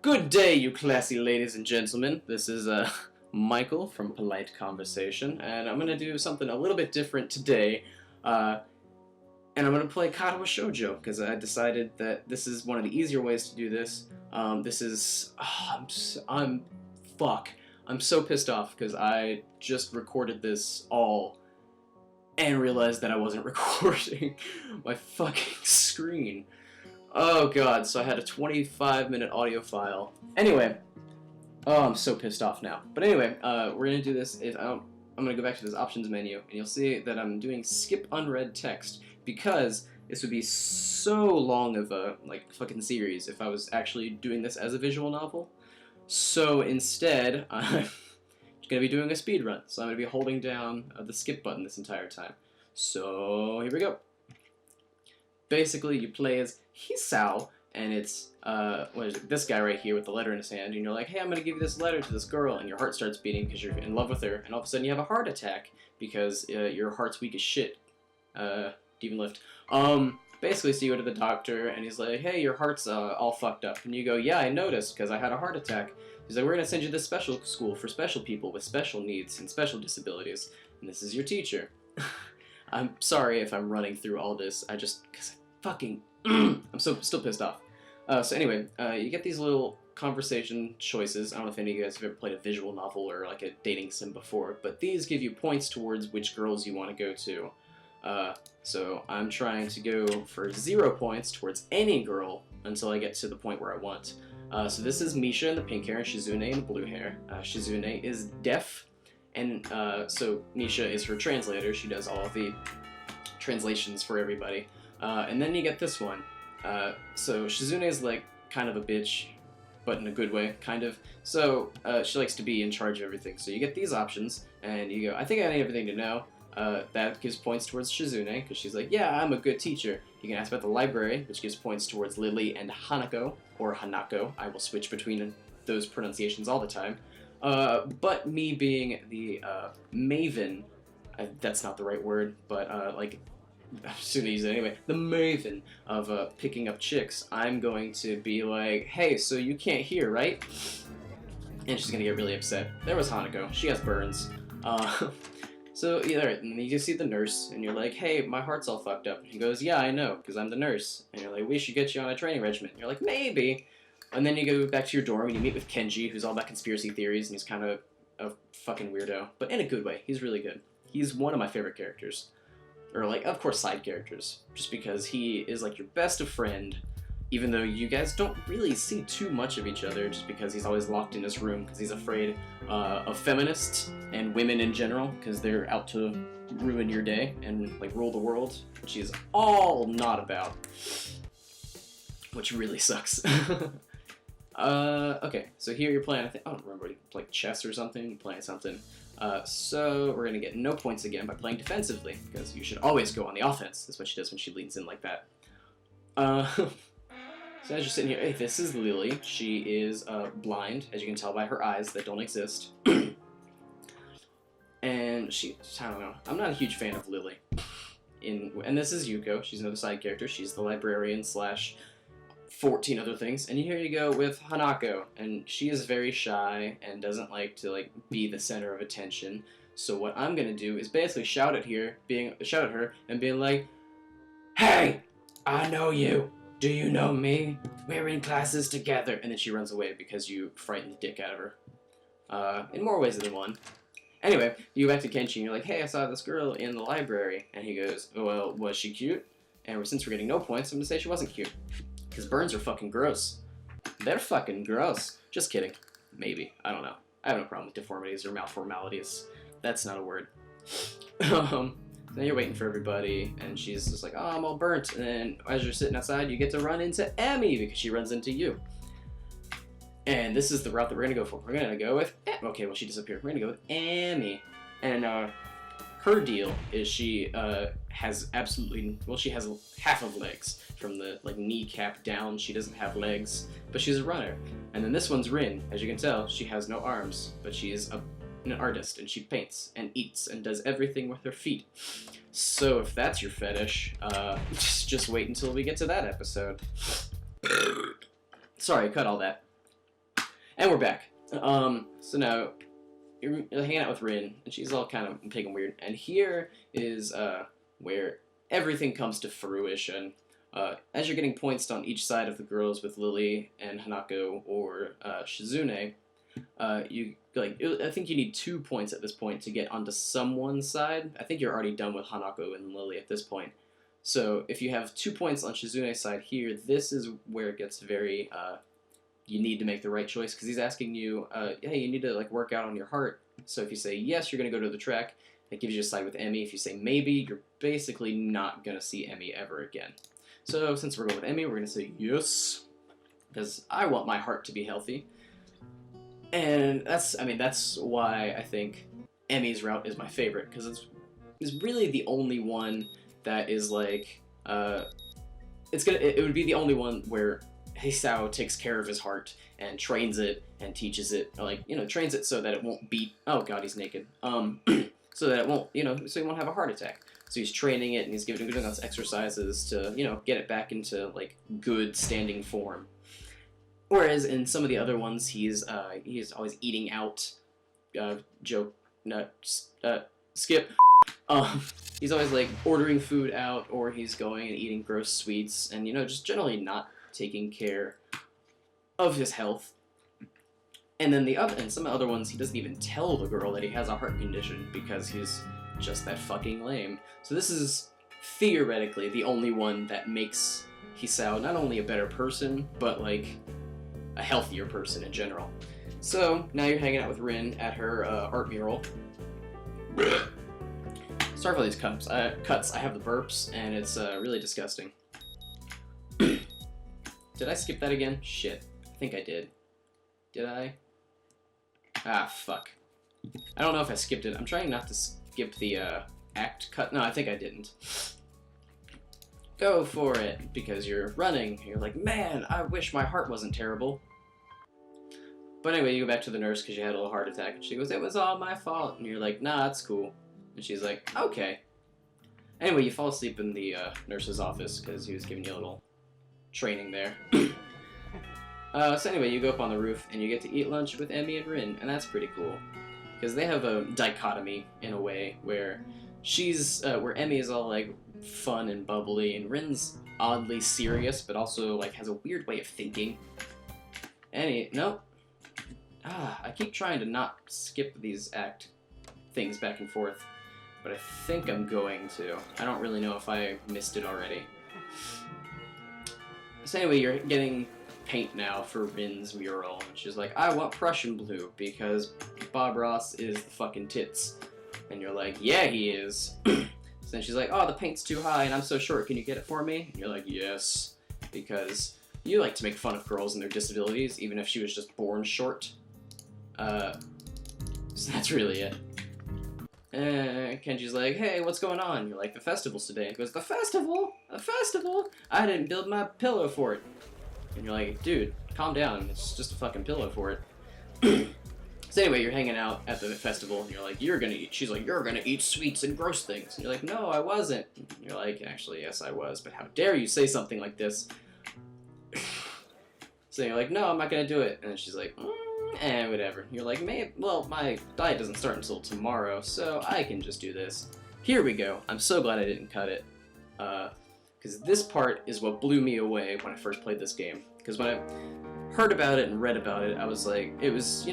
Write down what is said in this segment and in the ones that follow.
Good day, you classy ladies and gentlemen. This is Michael from Polite Conversation, and I'm gonna do something a little bit different today. And I'm gonna play Katawa Shoujo because I decided that this is one of the easier ways to do this. I'm so pissed off because I just recorded this all and realized that I wasn't recording my fucking screen. Oh god, so I had a 25-minute audio file. Anyway, I'm so pissed off now. But anyway, we're gonna do this. I'm gonna go back to this options menu, and you'll see that I'm doing skip unread text because this would be so long of a fucking series if I was actually doing this as a visual novel. So instead, I'm gonna be doing a speed run. So I'm gonna be holding down the skip button this entire time. So here we go. Basically, you play as Hisao, and it's this guy right here with the letter in his hand, and you're like, hey, I'm gonna give you this letter to this girl, and your heart starts beating because you're in love with her, and all of a sudden you have a heart attack because your heart's weak as shit. Demon lift. Basically, so you go to the doctor, and he's like, hey, your heart's all fucked up, and you go, yeah, I noticed because I had a heart attack. He's like, we're gonna send you to this special school for special people with special needs and special disabilities, and this is your teacher. I'm sorry if I'm running through all this. Because I fucking I'm still pissed off. So anyway, you get these little conversation choices. I don't know if any of you guys have ever played a visual novel or like a dating sim before, but these give you points towards which girls you want to go to. So I'm trying to go for 0 points towards any girl until I get to the point where I want. So this is Misha in the pink hair and Shizune in the blue hair. Shizune is deaf, and so Misha is her translator. She does all of the translations for everybody. And then you get this one. So Shizune is like kind of a bitch, but in a good way, kind of. So she likes to be in charge of everything. So you get these options, and you go, I think I need everything to know. That gives points towards Shizune, because she's like, yeah, I'm a good teacher. You can ask about the library, which gives points towards Lily and Hanako, or Hanako. I will switch between those pronunciations all the time. But me being the maven, that's not the right word, but I'm just gonna use it anyway. The maven of picking up chicks. I'm going to be like, hey, so you can't hear, right? And she's gonna get really upset. There was Hanako. She has burns. So yeah, and you see the nurse, and you're like, hey, my heart's all fucked up. And he goes, yeah, I know, because I'm the nurse. And you're like, we should get you on a training regimen. And you're like, maybe. And then you go back to your dorm, and you meet with Kenji, who's all about conspiracy theories, and he's kind of a fucking weirdo, but in a good way. He's really good. He's one of my favorite characters. Or, like, of course, side characters, just because he is, like, your best of friend, even though you guys don't really see too much of each other, just because he's always locked in his room, because he's afraid of feminists and women in general, because they're out to ruin your day and, like, rule the world, which he's all not about, which really sucks. Okay, so here you're playing, I don't remember, like chess or something, you're playing something. So we're gonna get no points again by playing defensively, because you should always go on the offense. That's what she does when she leans in like that. So as you're sitting here, hey, this is Lily. She is blind, as you can tell by her eyes that don't exist. And I don't know, I'm not a huge fan of Lily. And this is Yuko. She's another side character. She's the librarian slash 14 other things, and here you go with Hanako, and she is very shy and doesn't like to be the center of attention. So what I'm gonna do is basically shout at her and being like, hey, I know you. Do you know me? We're in classes together. And then she runs away because you frightened the dick out of her. In more ways than one. Anyway, you go back to Kenshi and you're like, hey, I saw this girl in the library, and he goes, well, was she cute? And since we're getting no points, I'm gonna say she wasn't cute. Because burns are fucking gross. They're fucking gross. Just kidding. Maybe. I don't know. I have no problem with deformities or malformalities. That's not a word. Then you're waiting for everybody, and she's just like, oh, I'm all burnt. And then as you're sitting outside, you get to run into Emmy, because she runs into you. And this is the route that we're going to go for. We're going to go with... Okay, well, she disappeared. We're going to go with Emmy. And her deal is she has absolutely... Well, she has half of legs. From the kneecap down, she doesn't have legs, but she's a runner. And then this one's Rin. As you can tell, she has no arms, but she is an artist, and she paints and eats and does everything with her feet. So if that's your fetish, just wait until we get to that episode. Sorry, cut all that. And we're back. So now you're hanging out with Rin, and she's all kind of taking weird. And here is where everything comes to fruition. As you're getting points on each side of the girls with Lily and Hanako or Shizune, I think you need 2 points at this point to get onto someone's side. I think you're already done with Hanako and Lily at this point. So if you have 2 points on Shizune's side here, this is where it gets very you need to make the right choice, because he's asking you, hey, you need to like work out on your heart. So if you say yes, you're going to go to the track. It gives you a side with Emmy. If you say maybe, you're basically not going to see Emmy ever again. So since we're going with Emmy, we're going to say yes, because I want my heart to be healthy. And that's why I think Emmy's route is my favorite, because it's really the only one that is like, it would be the only one where Hisao takes care of his heart and trains it and teaches it, like, trains it so that it won't beat, oh god, he's naked, so that it won't, so he won't have a heart attack. So he's training it and he's doing those exercises to, get it back into, like, good standing form. Whereas in some of the other ones, he's always eating out, skip. He's always, like, ordering food out, or he's going and eating gross sweets, and, just generally not taking care of his health. And then some other ones, he doesn't even tell the girl that he has a heart condition because he's just that fucking lame. So this is theoretically the only one that makes Hisao not only a better person, but like a healthier person in general. So now you're hanging out with Rin at her art mural. Sorry for these cuts. I have the burps, and it's really disgusting. Did I skip that again? Shit. I think I did. Did I? Ah, fuck. I don't know if I skipped it. I'm trying not to skip the act cut. No, I think I didn't. Go for it, because you're running. You're like, man, I wish my heart wasn't terrible. But anyway, you go back to the nurse because you had a little heart attack. And she goes, it was all my fault. And you're like, nah, it's cool. And she's like, okay. Anyway, you fall asleep in the nurse's office because he was giving you a little training there. So anyway, you go up on the roof and you get to eat lunch with Emmy and Rin, and that's pretty cool. Because they have a dichotomy, in a way, where where Emmy is all, like, fun and bubbly, and Rin's oddly serious, but also, like, has a weird way of thinking. Nope. I keep trying to not skip these act things back and forth, but I think I'm going to. I don't really know if I missed it already. So anyway, you're getting paint now for Rin's mural, and she's like, I want Prussian blue, because Bob Ross is the fucking tits. And you're like, yeah, he is. So then she's like, oh, the paint's too high, and I'm so short, can you get it for me? And you're like, yes, because you like to make fun of girls and their disabilities, even if she was just born short. So that's really it. Kenji's like, hey, what's going on? You're like, the festival's today. He goes, the festival? A festival? I didn't build my pillow for it. And you're like, dude, calm down. It's just a fucking pillow for it. So anyway, you're hanging out at the festival, and you're like, she's like, you're gonna eat sweets and gross things. And you're like, no, I wasn't. And you're like, actually, yes, I was, but how dare you say something like this? So you're like, no, I'm not gonna do it. And then she's like, whatever. You're like, well, my diet doesn't start until tomorrow, so I can just do this. Here we go. I'm so glad I didn't cut it. Because this part is what blew me away when I first played this game. Because when I heard about it and read about it, I was like, it was,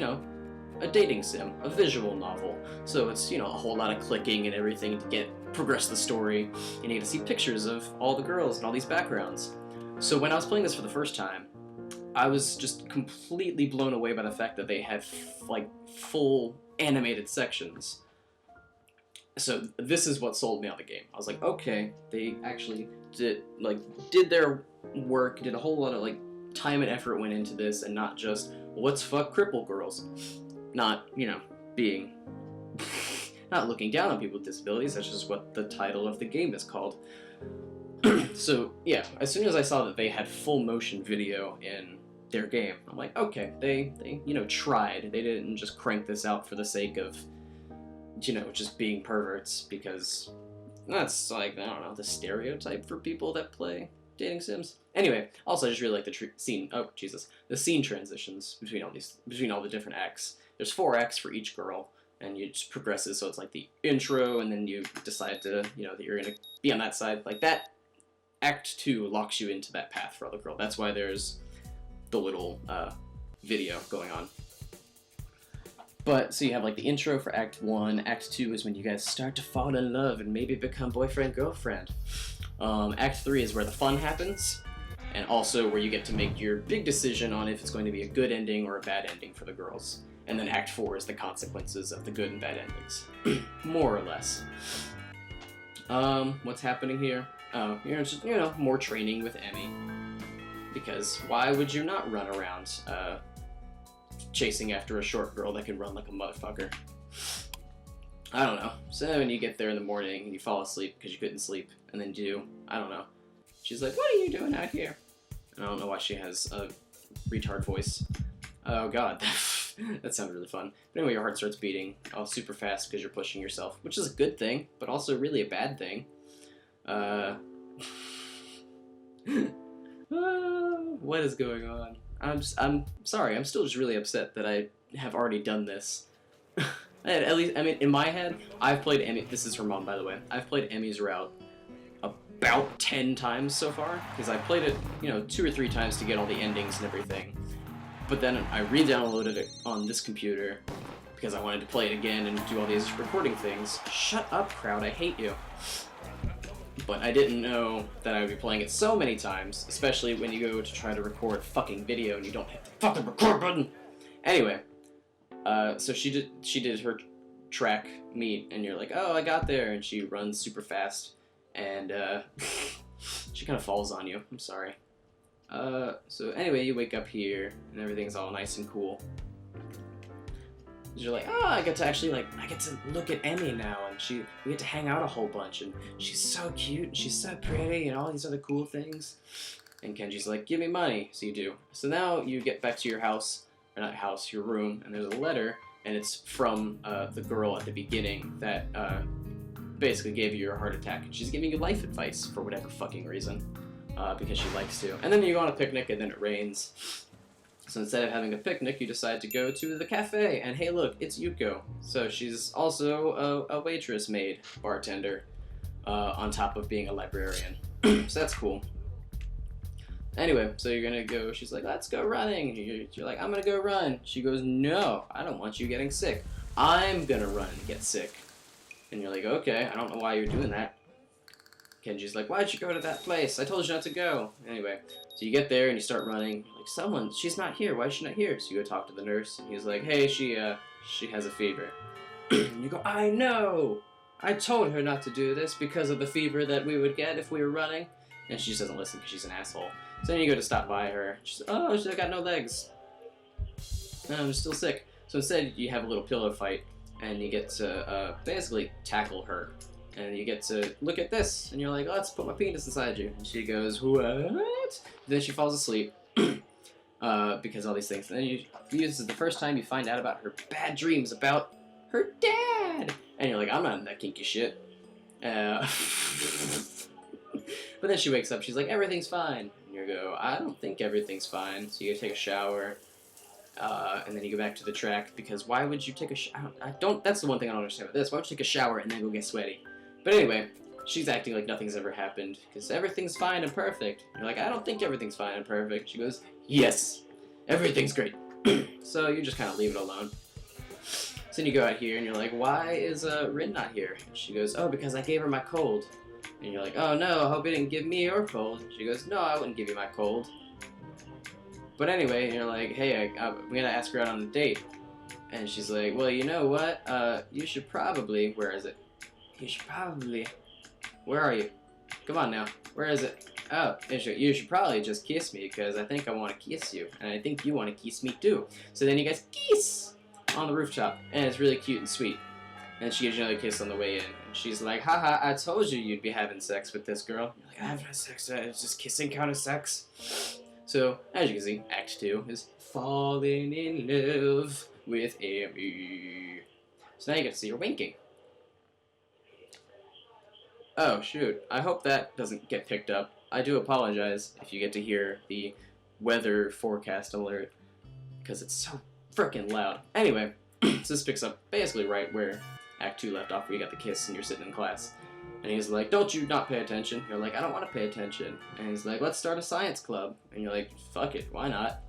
a dating sim, a visual novel. So it's, a whole lot of clicking and everything to progress the story. And you get to see pictures of all the girls and all these backgrounds. So when I was playing this for the first time, I was just completely blown away by the fact that they had, full animated sections. So this is what sold me on the game. I was like, okay, they actually did their work, did a whole lot of, time and effort went into this, and not just, let's fuck cripple girls. Not, being... not looking down on people with disabilities, that's just what the title of the game is called. So, yeah, as soon as I saw that they had full motion video in their game, I'm like, okay, they tried. They didn't just crank this out for the sake of, just being perverts, because that's, I don't know, the stereotype for people that play dating sims. Anyway, also I just really like the scene. Oh Jesus, the scene transitions between all the different acts. There's 4 acts for each girl, and you just progresses. So it's like the intro, and then you decide to that you're gonna be on that side. Like that, Act 2 locks you into that path for other girl. That's why there's the little video going on. But, so you have like the intro for Act 1, Act 2 is when you guys start to fall in love and maybe become boyfriend-girlfriend. Act 3 is where the fun happens, and also where you get to make your big decision on if it's going to be a good ending or a bad ending for the girls. And then Act 4 is the consequences of the good and bad endings. More or less. What's happening here? Oh, you're just, more training with Emmy. Because why would you not run around, chasing after a short girl that can run like a motherfucker? I don't know. So when you get there in the morning and you fall asleep because you couldn't sleep, and then I don't know. She's like, what are you doing out here? And I don't know why she has a retard voice. Oh god, that sounded really fun. But anyway, your heart starts beating super fast because you're pushing yourself, which is a good thing, but also really a bad thing. What is going on? I'm sorry, I'm still just really upset that I have already done this. At least, I mean, in my head, I've played Emmy, this is her mom, by the way, I've played Emmy's route about 10 times so far, because I played it, 2 or 3 times to get all the endings and everything, but then I re-downloaded it on this computer, because I wanted to play it again and do all these recording things. Shut up, crowd, I hate you. But I didn't know that I would be playing it so many times, especially when you go to try to record fucking video and you don't hit the fucking record button. Anyway, so she did her track meet, and you're like, oh, I got there, and she runs super fast, and she kind of falls on you. I'm sorry. So anyway, you wake up here, and everything's all nice and cool. You're like, oh, I get to look at Emmy now, and we get to hang out a whole bunch, and she's so cute, and she's so pretty, and all these other cool things. And Kenji's like, give me money, so you do. So now you get back to your house, or not house, your room, and there's a letter, and it's from the girl at the beginning that basically gave you your heart attack, and she's giving you life advice for whatever fucking reason, because she likes to. And then you go on a picnic, and then it rains. So instead of having a picnic, you decide to go to the cafe, and hey look, it's Yuko. So she's also a waitress, maid, bartender, on top of being a librarian. So that's cool. Anyway, so you're gonna go, she's like, let's go running. You're like, I'm gonna go run. She goes, no, I don't want you getting sick. I'm gonna run and get sick. And you're like, okay, I don't know why you're doing that. Kenji's like, why'd you go to that place? I told you not to go. Anyway, so you get there and you start running. You're like, she's not here. Why is she not here? So you go talk to the nurse, and he's like, hey, she has a fever. And you go, I know! I told her not to do this because of the fever that we would get if we were running. And she just doesn't listen because she's an asshole. So then you go to stop by her. She's like, oh, she's got no legs. No, I'm still sick. So instead, you have a little pillow fight, and you get to basically tackle her. And you get to look at this, and you're like, let's put my penis inside you. And she goes, what? Then she falls asleep because all these things. And then this is the first time you find out about her bad dreams about her dad. And you're like, I'm not in that kinky shit. But then she wakes up, she's like, everything's fine. And you go, I don't think everything's fine. So you go take a shower, and then you go back to the track, because why would you take a shower? That's the one thing I don't understand with this. Why would you take a shower and then go get sweaty? But anyway, she's acting like nothing's ever happened, because everything's fine and perfect. You're like, I don't think everything's fine and perfect. She goes, yes, everything's great. So you just kind of leave it alone. So then you go out here, and you're like, why is Rin not here? She goes, oh, because I gave her my cold. And you're like, oh no, I hope you didn't give me your cold. She goes, no, I wouldn't give you my cold. But anyway, you're like, hey, I'm gonna ask her out on a date. And she's like, well, you know what? You should probably, where is it? You should probably, where are you? Come on now, where is it? Oh, you should probably just kiss me, because I think I want to kiss you, and I think you want to kiss me too. So then you guys kiss on the rooftop, and it's really cute and sweet. And she gives you another kiss on the way in, and she's like, haha, I told you you'd be having sex with this girl. You're like, I haven't had sex, it's just kissing kind of sex. So, as you can see, Act 2 is falling in love with Amy. So now you get to see her winking. Oh, shoot. I hope that doesn't get picked up. I do apologize if you get to hear the weather forecast alert, because it's so freaking loud. Anyway, so this picks up basically right where Act 2 left off, where you got the kiss and you're sitting in class. And he's like, don't you not pay attention? You're like, I don't want to pay attention. And he's like, let's start a science club. And you're like, fuck it, why not?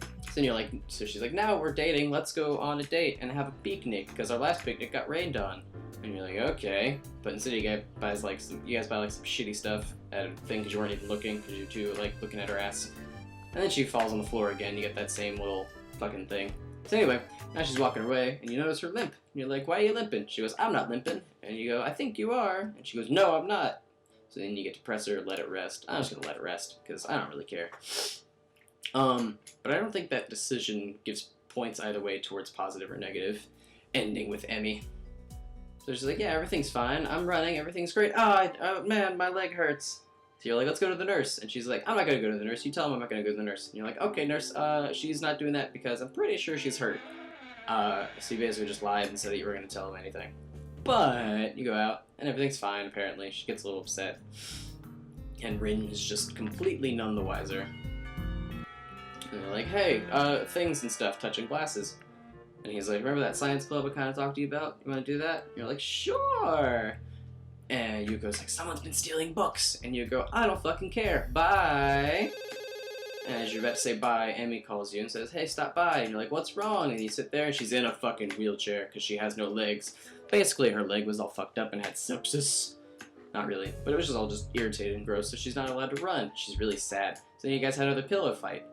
So then you're like, so she's like, now we're dating, let's go on a date and have a picnic, because our last picnic got rained on. And you're like, okay. But instead you guys buy like some shitty stuff at a thing because you weren't even looking, because you're too like looking at her ass. And then she falls on the floor again, you get that same little fucking thing. So anyway, now she's walking away, and you notice her limp. And you're like, why are you limping? She goes, I'm not limping. And you go, I think you are. And she goes, no, I'm not. So then you get to press her, let it rest. I'm just going to let it rest, because I don't really care. But I don't think that decision gives points either way towards positive or negative. Ending with Emmy. So she's like, yeah, everything's fine. I'm running. Everything's great. Oh, man, my leg hurts. So you're like, let's go to the nurse. And she's like, I'm not going to go to the nurse. You tell him I'm not going to go to the nurse. And you're like, okay, nurse, she's not doing that because I'm pretty sure she's hurt. So you basically just lied and said that you were going to tell him anything. But you go out, and everything's fine, apparently. She gets a little upset. And Rin is just completely none the wiser. And they're like, hey, things and stuff touching glasses. And he's like, remember that science club I kind of talked to you about? You want to do that? And you're like, sure! And Yuko's like, someone's been stealing books. And you go, I don't fucking care. Bye. And as you're about to say bye, Emmy calls you and says, hey, stop by. And you're like, what's wrong? And you sit there, and she's in a fucking wheelchair because she has no legs. Basically, her leg was all fucked up and had sepsis. Not really, but it was just all just irritated and gross, so she's not allowed to run. She's really sad. So then you guys had another pillow fight,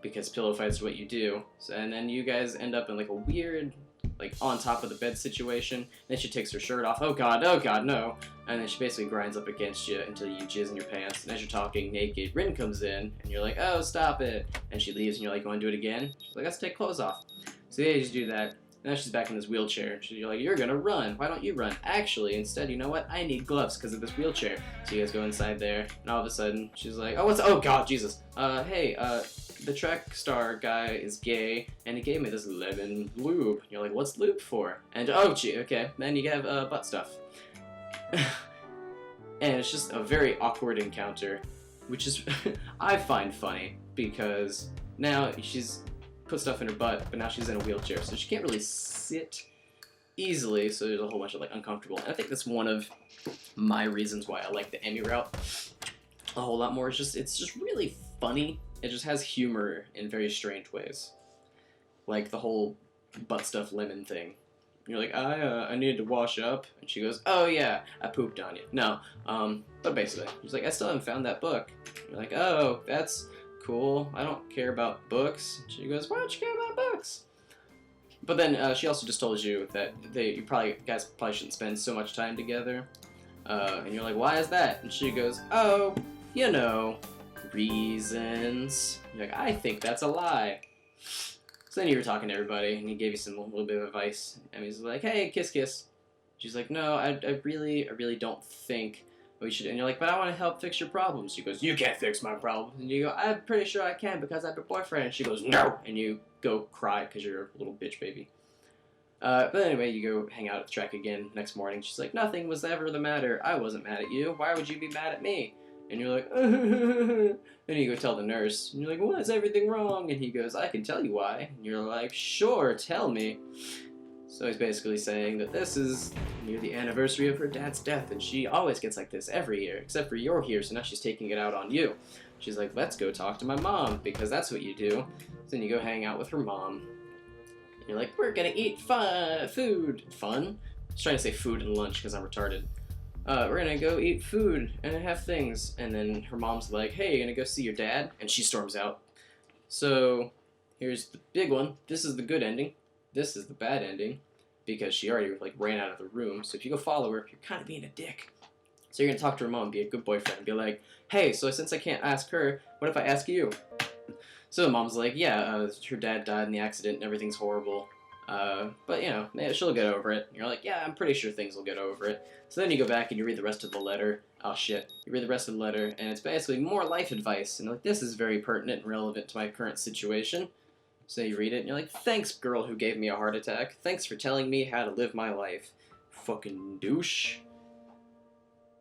because pillow fights are what you do. So, and then you guys end up in like a weird, like on top of the bed situation. Then she takes her shirt off. Oh god, no. And then she basically grinds up against you until you jizz in your pants. And as you're talking naked, Rin comes in, and you're like, oh, stop it. And she leaves, and you're like, you want to do it again? She's like, let's take clothes off. So yeah, you just do that. Now she's back in this wheelchair. You're like, you're gonna run. Why don't you run? Actually, instead, you know what? I need gloves because of this wheelchair. So you guys go inside there, and all of a sudden, she's like, oh god, Jesus. Hey, the track star guy is gay, and he gave me this lemon lube. You're like, what's lube for? And, oh, gee, okay. Then you have, butt stuff. And it's just a very awkward encounter, which is, I find funny, because now she's put stuff in her butt, but now she's in a wheelchair, so she can't really sit easily, so there's a whole bunch of, like, uncomfortable. And I think that's one of my reasons why I like the Emmy route a whole lot more. It's just really funny. It just has humor in very strange ways. Like the whole butt stuff lemon thing. You're like, I needed to wash up. And she goes, oh yeah, I pooped on you. No, but basically, she's like, I still haven't found that book. You're like, oh, that's cool. I don't care about books. She goes, why don't you care about books? But then she also just told you that you guys probably shouldn't spend so much time together. And you're like, why is that? And she goes, oh, you know, reasons. You're like, I think that's a lie. So then you were talking to everybody, and he gave you some little bit of advice. And he's like, hey, kiss, kiss. She's like, no, I really don't think we should. And you're like, but I want to help fix your problems. She goes, you can't fix my problems. And you go, I'm pretty sure I can because I have a boyfriend. And she goes, no. And you go cry because you're a little bitch baby. But anyway, you go hang out at the track again next morning. She's like, nothing was ever the matter. I wasn't mad at you. Why would you be mad at me? And you're like, and you go tell the nurse. And you're like, what is everything wrong? And he goes, I can tell you why. And you're like, sure, tell me. So he's basically saying that this is near the anniversary of her dad's death, and she always gets like this every year, except for you're here, so now she's taking it out on you. She's like, let's go talk to my mom, because that's what you do. So then you go hang out with her mom. And you're like, we're gonna eat food. Fun? I was trying to say food and lunch because I'm retarded. We're gonna go eat food and have things. And then her mom's like, hey, you're gonna go see your dad? And she storms out. So here's the big one. This is the good ending. This is the bad ending, because she already like ran out of the room. So if you go follow her, you're kind of being a dick. So you're gonna talk to her mom, be a good boyfriend, be like, hey, so since I can't ask her, what if I ask you? So the mom's like, yeah, her dad died in the accident and everything's horrible. But you know, she'll get over it. And you're like, yeah, I'm pretty sure things will get over it. So then you go back and you read the rest of the letter. Oh shit. You read the rest of the letter, and it's basically more life advice. And like, this is very pertinent and relevant to my current situation. So you read it, and you're like, thanks, girl who gave me a heart attack. Thanks for telling me how to live my life. Fucking douche.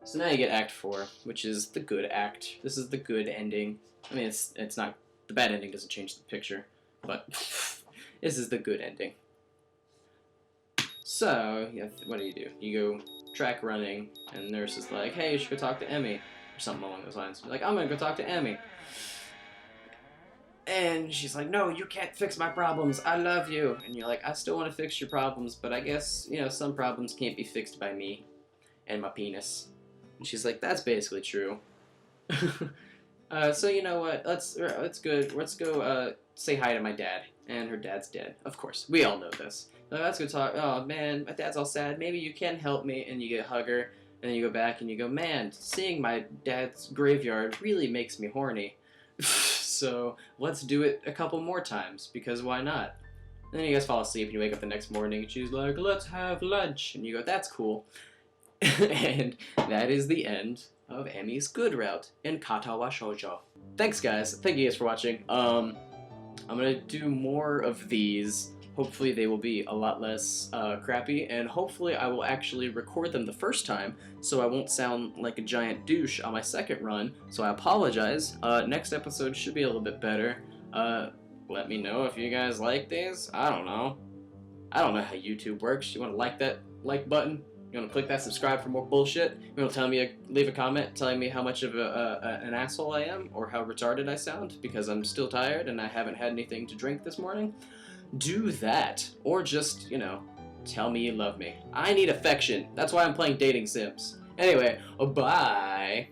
So now you get Act 4, which is the good act. This is the good ending. I mean, it's not, the bad ending doesn't change the picture, but this is the good ending. So, yeah, what do? You go track running, and the nurse is like, hey, you should go talk to Emmy, or something along those lines. You're like, I'm gonna go talk to Emmy. And she's like, no, you can't fix my problems, I love you. And you're like, I still want to fix your problems, but I guess, you know, some problems can't be fixed by me and my penis. And she's like, that's basically true. So you know what, let's go say hi to my dad. And her dad's dead, of course. We all know this. Let's go talk. Oh man, my dad's all sad. Maybe you can help me. And you get a hug her, and then you go back and you go, man, seeing my dad's graveyard really makes me horny. So let's do it a couple more times, because why not? And then you guys fall asleep and you wake up the next morning and she's like, let's have lunch. And you go, that's cool. And that is the end of Emmy's Good Route in Katawa Shoujo. Thanks guys. Thank you guys for watching. I'm gonna do more of these. Hopefully they will be a lot less crappy, and hopefully I will actually record them the first time, so I won't sound like a giant douche on my second run, so I apologize. Next episode should be a little bit better. Let me know if you guys like these. I don't know how YouTube works. You want to like that like button? You want to click that subscribe for more bullshit? You want to leave a comment telling me how much of an asshole I am, or how retarded I sound, because I'm still tired and I haven't had anything to drink this morning? Do that, or just, you know, tell me you love me. I need affection. That's why I'm playing dating sims. Anyway, bye.